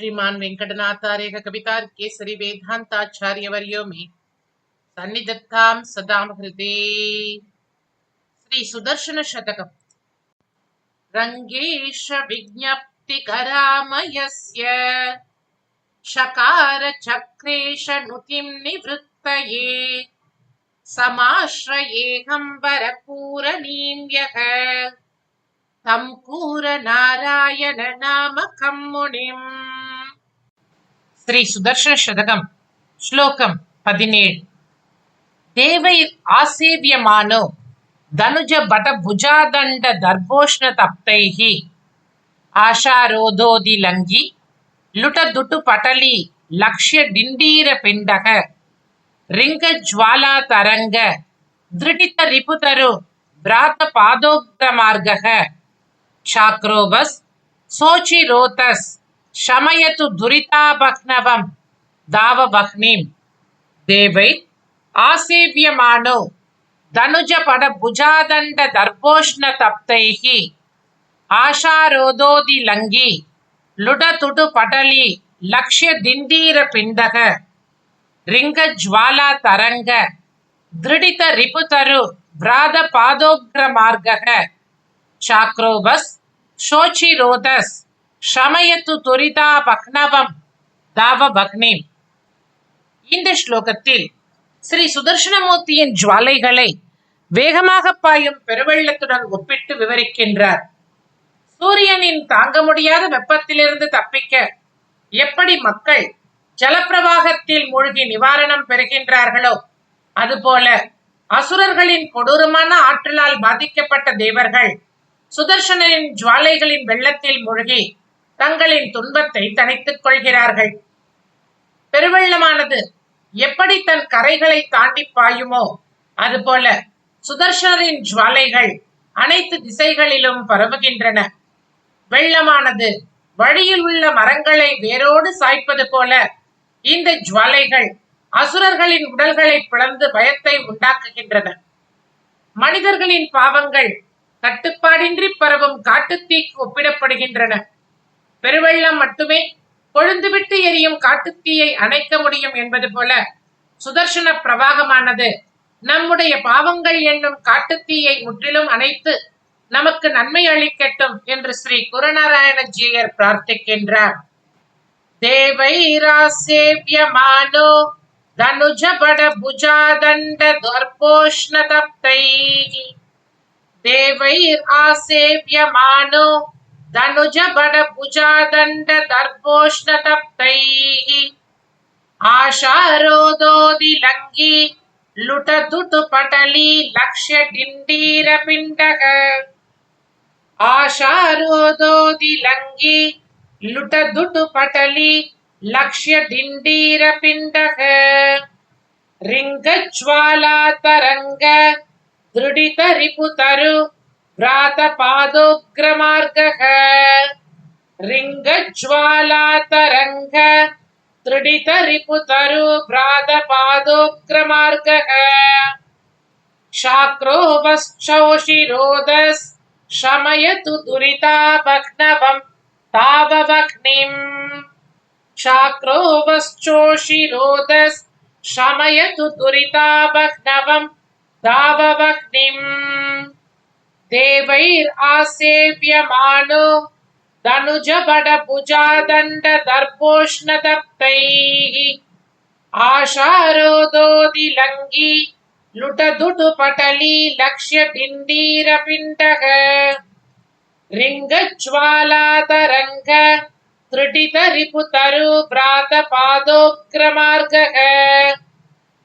श्रीमान वेंकटनाथार्य कवितार्केसरी वेदांताचार्यवर्यो मे सन्निधत्तां सदा हृदे। श्री सुदर्शन शतकम्। रंगेश विज्ञप्ति करामयस्य शकार चक्रेश नुतिं निवृत्तये समाश्रयेऽहं वरपूरणीं यः तं कूर नारायण नामकं मुनिम्। श्री सुदर्शन शतकम् श्लोकम् 17। देवै आसेव्यमानो धनुज बट भुजादंड दर्भोष्ण तप्तैः आशारोधोदिलङ्घि लुट दुटु पटली लक्ष्य डिंडीर पिंडः रिंग ज्वाला तरंग दृढित रिपुतरु भ्रात पादोग्र मार्गः चाक्रोबस् सोचिरोतस् शमयतु दुरितापह्नवं दाववह्निम्। देवै आसेव्यमानो धनुज पड भुजादंड दर्भोष्ण तप्तैः आशारोधोदिलङ्घि लुट तुटु पटली लक्ष्य डिंडीर पिंडः रिंग ज्वाला तरंग दृढित रिपुतरु भ्रात पादोग्र मार्गः चाक्रोबस् शोचिरोधस् शमयतु துரிதாபக்னவம் தாவபக்னிம். இந்த ஸ்லோகத்தில் ஸ்ரீ சுதர்சனமூர்த்தியின் ஜுவாலைகளை வேகமாக பாயும் பெருவெள்ளத்துடன் ஒப்பிட்டு விவரிக்கின்றார். சூரியனின் தாங்க முடியாத வெப்பத்திலிருந்து தப்பிக்க எப்படி மக்கள் ஜலப்பிரவாகத்தில் மூழ்கி நிவாரணம் பெறுகின்றார்களோ அதுபோல அசுரர்களின் கொடூரமான ஆற்றலால் பாதிக்கப்பட்ட தேவர்கள் சுதர்சனின் ஜுவாலைகளின் வெள்ளத்தில் மூழ்கி தங்களின் துன்பத்தை தணித்துக் கொள்கிறார்கள். பெருவெள்ளமானது எப்படி தன் கரைகளை தாண்டி பாயுமோ அதுபோல சுதர்சனின் ஜுவாலைகள் அனைத்து திசைகளிலும் பரவுகின்றன. வெள்ளமானது வழியில் உள்ள மரங்களை வேரோடு சாய்ப்பது போல இந்த ஜுவாலைகள் அசுரர்களின் உடல்களை பிளந்து பயத்தை உண்டாக்குகின்றன. மனிதர்களின் பாவங்கள் கட்டுப்பாடின்றி பரவும் காட்டுத்தீக்கு ஒப்பிடப்படுகின்றன. பெருவெள்ளம் மட்டுமே கொழுந்துவிட்டு எரியும் காட்டுத்தீயை அணைக்க முடியும் என்பது போல சுதர்சன பிரவாகமானது நம்முடைய பாவங்கள் என்னும் காட்டுத்தீயை முற்றிலும் அணைத்து நமக்கு நன்மை அளிக்கட்டும் என்று ஸ்ரீ குருநாராயணஜீயர் பிரார்த்திக்கின்றார். தேவைராசேவ்யமானோ தனுஜ பட புஜாதண்ட தர்போஷ்ண தப்தைः தேவைர் ஆசேவ்யமானோ தனுஜ பட புஜாதண்ட தர்போஷ்ண தப்தைः ஆஷாரோதோதிலங்கி லுட துட்டு படலி லக்ஷ்ய டிண்டீர பிண்டக ஆஷாரோதோதிலங்கி லுட துட்டு படலி லக்ஷ்ய டிண்டீர பிண்டக ரிங்க ஜ்வாலா தரங்க दृढित रिपुतरु भ्रात पादोग्र मार्गः रिंग ज्वाला तरंग दृढित रिपुतरु भ्रात पादोग्र मार्गः शाक्रोवश्चोषिरोधस् शमयतु दुरितापह्नवं ताववह्निम् शाक्रोवश्चोषिरोधस् शमयतु दुरितापह्नवं दाववह्निम् देवैर् आसेव्यमानो धनुज बड भुजादंड दर्भोष्ण तप्तैः आशारोधोदिलङ्घि लुट दुटु पटली लक्ष्य डिंडीर पिंडः रिंग ज्वाला तरंग दृढित रिपुतरु भ्रात पादोग्र मार्गः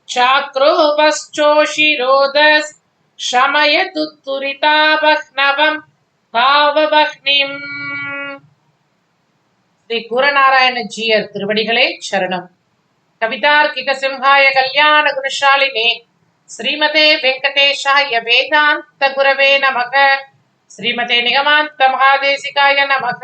चाक्रोवश्चोषिरोधस् शमयतु துரிதாபஹ்னவம் தாவவஹ்னிம். ஸ்ரீ குருநாராயணஜீயர் திருவடிகளே சரணம். கவிதார்க்கிக சிம்ஹாய கல்யாண குணசாலினே ஸ்ரீமதே வெங்கடேஷாய வேதாந்த குரவே நமக. ஸ்ரீமதே நிகமாந்த மகாதேசிகாய நமக.